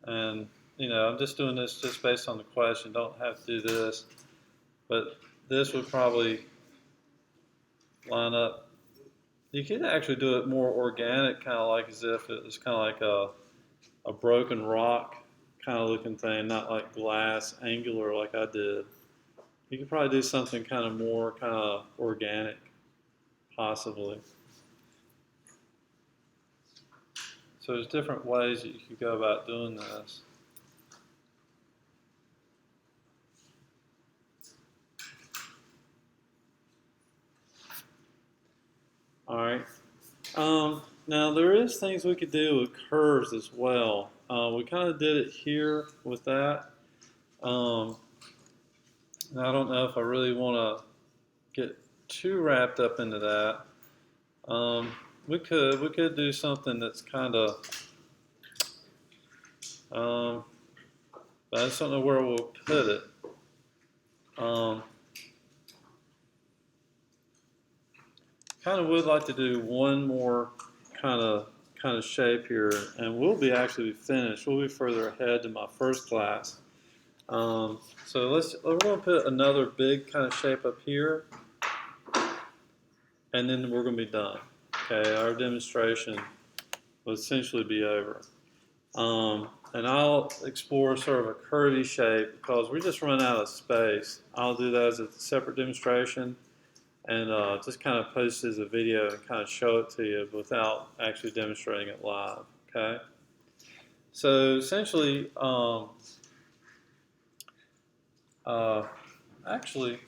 And, you know, I'm just doing this just based on the question. Don't have to do this. But this would probably line up. You could actually do it more organic, kind of like as if it was kind of like a broken rock kind of looking thing, not like glass angular like I did. You could probably do something kind of more kind of organic, possibly. So there's different ways that you could go about doing this. All right. Now there is things we could do with curves as well. We kind of did it here with that. I don't know if I really want to get too wrapped up into that. We could do something that's kind of, but I just don't know where we'll put it. Kind of would like to do one more kind of shape here, and we'll be actually finished. We'll be further ahead to my first class. So we're going to put another big kind of shape up here, and then we're going to be done. Okay, our demonstration will essentially be over. And I'll explore sort of a curvy shape because we just run out of space. I'll do that as a separate demonstration and just kind of post it as a video and kind of show it to you without actually demonstrating it live. Okay. So essentially, actually,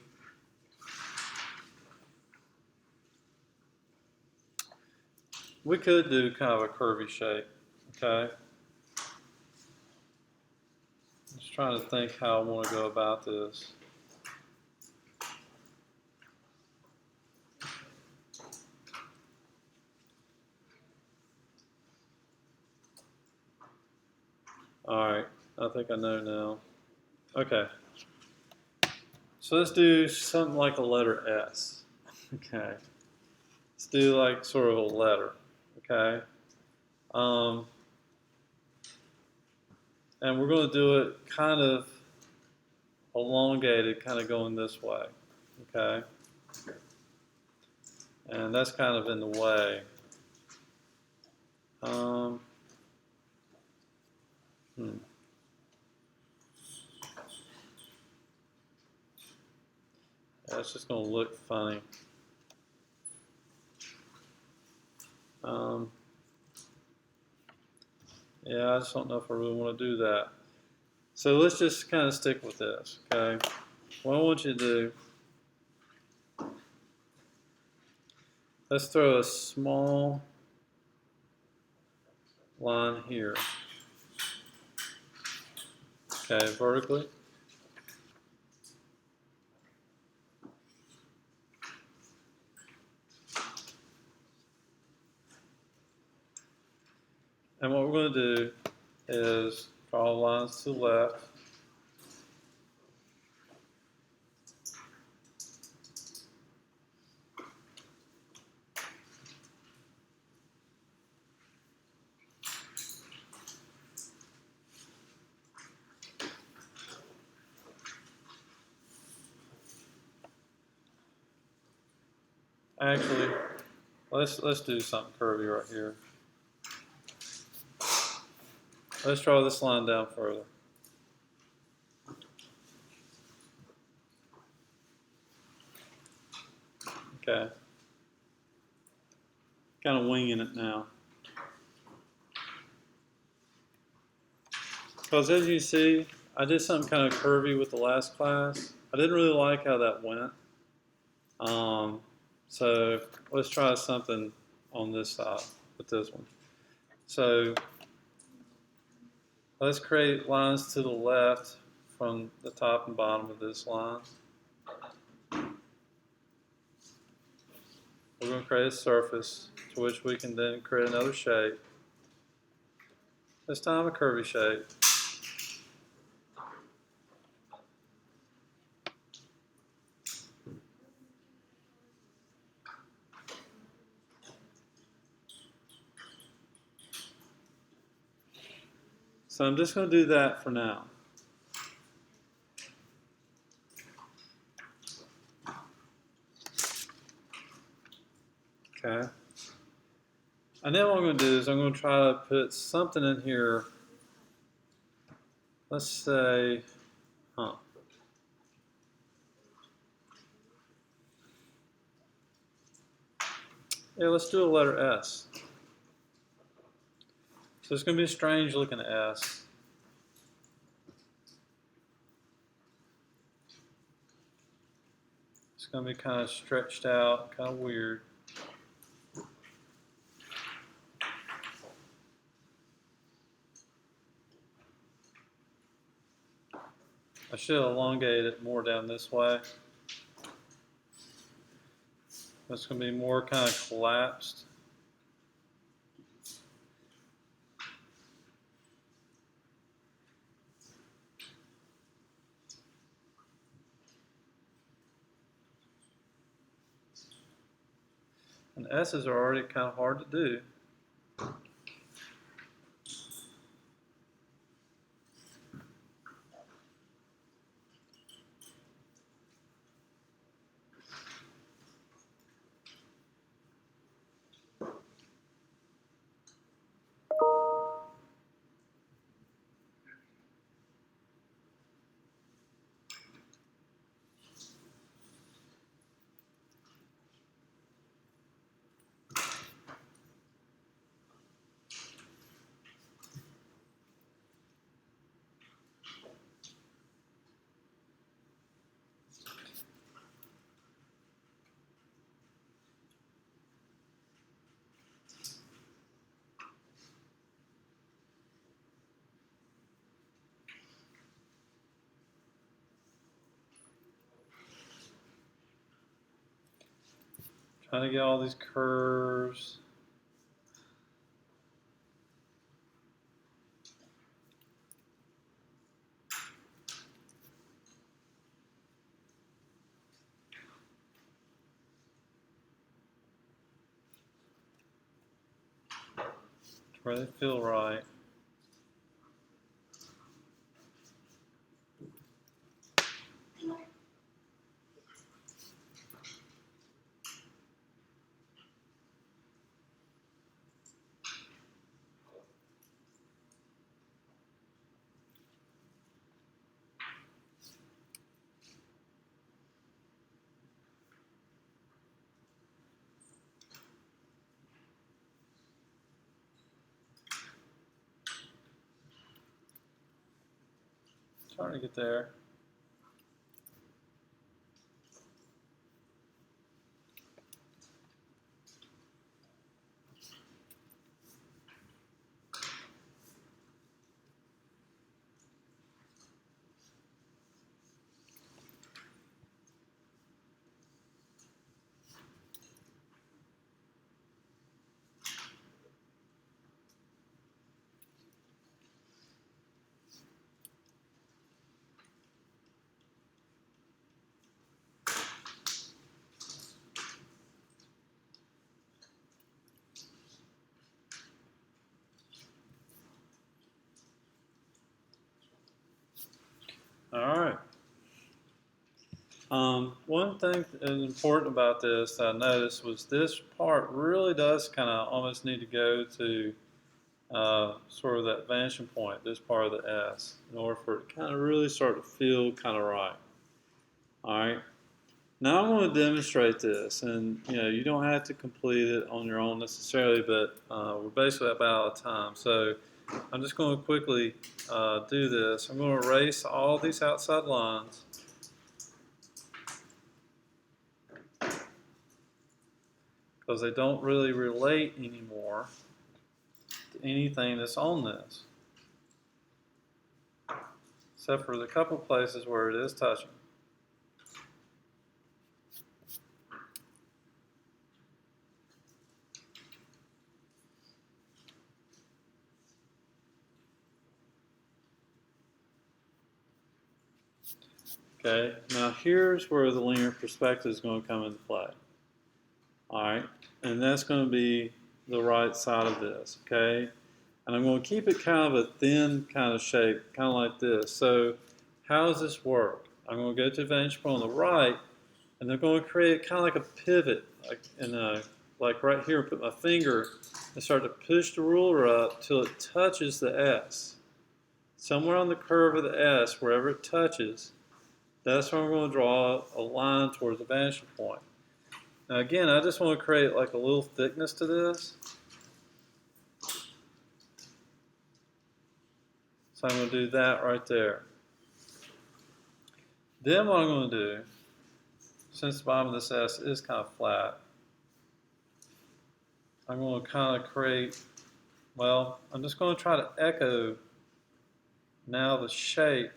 we could do kind of a curvy shape. Okay. Just trying to think how I want to go about this. All right, I think I know now. Okay. So let's do something like a letter S. Okay. Let's do like sort of a letter. Okay. And we're going to do it kind of elongated, kind of going this way. Okay. And that's kind of in the way. Yeah, it's just going to look funny. Yeah, I just don't know if I really want to do that. So let's just kind of stick with this, okay? What I want you to do, let's throw a small line here. Okay, vertically. And what we're going to do is draw lines to the left. Actually, let's do something curvy right here. Let's draw this line down further. Okay. Kind of winging it now. Because as you see, I did something kind of curvy with the last class. I didn't really like how that went. So let's try something on this side with this one. So let's create lines to the left from the top and bottom of this line. We're going to create a surface to which we can then create another shape. This time a curvy shape. So I'm just going to do that for now. Okay. And then what I'm going to do is I'm going to try to put something in here. Let's say, yeah, let's do a letter S. So it's going to be a strange looking S. It's going to be kind of stretched out, kind of weird. I should elongate it more down this way. It's going to be more kind of collapsed. And S's are already kind of hard to do. Trying to get all these curves. Where they feel right. Trying to get there. One thing that is important about this that I noticed was this part really does kind of almost need to go to sort of that vanishing point, this part of the S, in order for it to kind of really start to feel kind of right. All right. Now I'm going to demonstrate this, and you don't have to complete it on your own necessarily, but we're basically about out of time. So I'm just going to quickly do this. I'm going to erase all these outside lines. Because they don't really relate anymore to anything that's on this. Except for the couple places where it is touching. Okay, now here's where the linear perspective is going to come into play. Alright, and that's going to be the right side of this, okay? And I'm going to keep it kind of a thin kind of shape, kind of like this. So how does this work? I'm going to go to the vantage point on the right, and they're going to create kind of like a pivot, like right here, put my finger and start to push the ruler up till it touches the S. Somewhere on the curve of the S, wherever it touches, that's where I'm going to draw a line towards the vanishing point. Now again, I just want to create like a little thickness to this. So I'm going to do that right there. Then what I'm going to do, since the bottom of this S is kind of flat, I'm going to kind of create, well, I'm just going to try to echo now the shape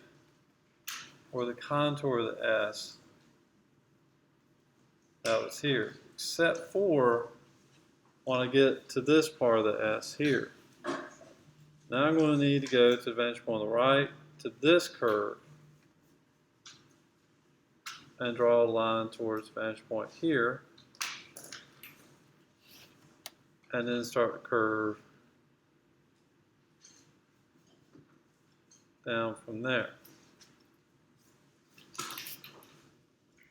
or the contour of the S that was here, except for when I get to this part of the S here. Now I'm going to need to go to the vantage point on the right, to this curve, and draw a line towards the vantage point here, and then start to curve down from there.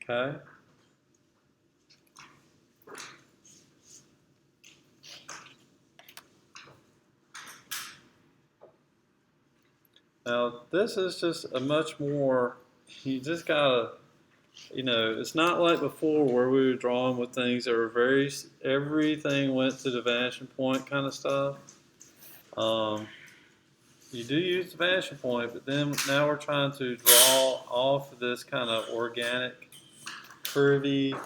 Okay? Now, this is just a much more, you just gotta, it's not like before where we were drawing with things that were everything went to the vanishing point kind of stuff. You do use the vanishing point, but then now we're trying to draw off of this kind of organic, curvy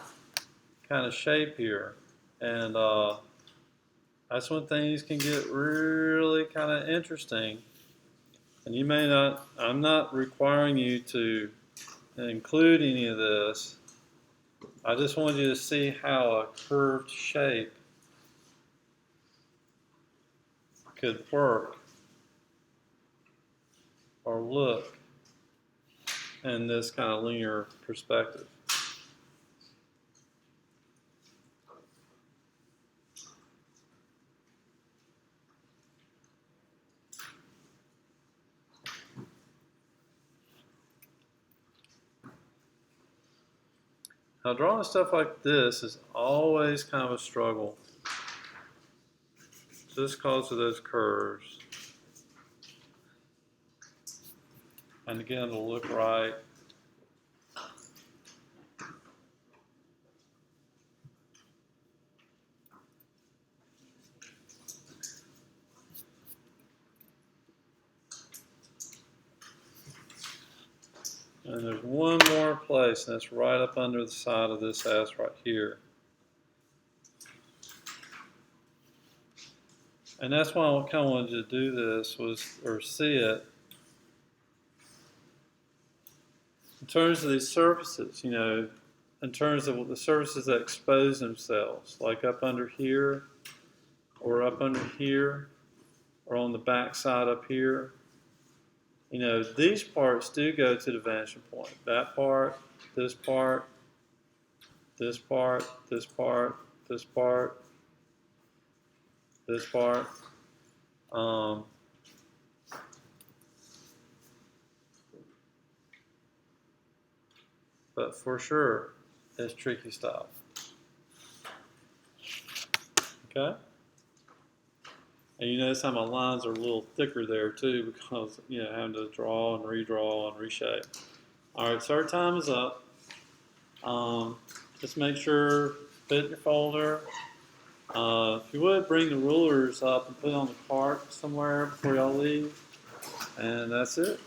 kind of shape here. And that's when things can get really kind of interesting. And you may not, I'm not requiring you to include any of this. I just want you to see how a curved shape could work or look in this kind of linear perspective. Now, drawing stuff like this is always kind of a struggle, just because of those curves. And again, it'll look right. And there's one more place, and it's right up under the side of this S right here. And that's why I kind of wanted you to do this, or see it, in terms of these surfaces, in terms of the surfaces that expose themselves, like up under here, or up under here, or on the back side up here. These parts do go to the vanishing point. That part, this part, this part, this part, this part, this part. but for sure, it's tricky stuff. Okay? And you notice how my lines are a little thicker there too because, having to draw and redraw and reshape. All right, so our time is up. Just make sure, fit in your folder. If you would, bring the rulers up and put it on the cart somewhere before y'all leave. And that's it.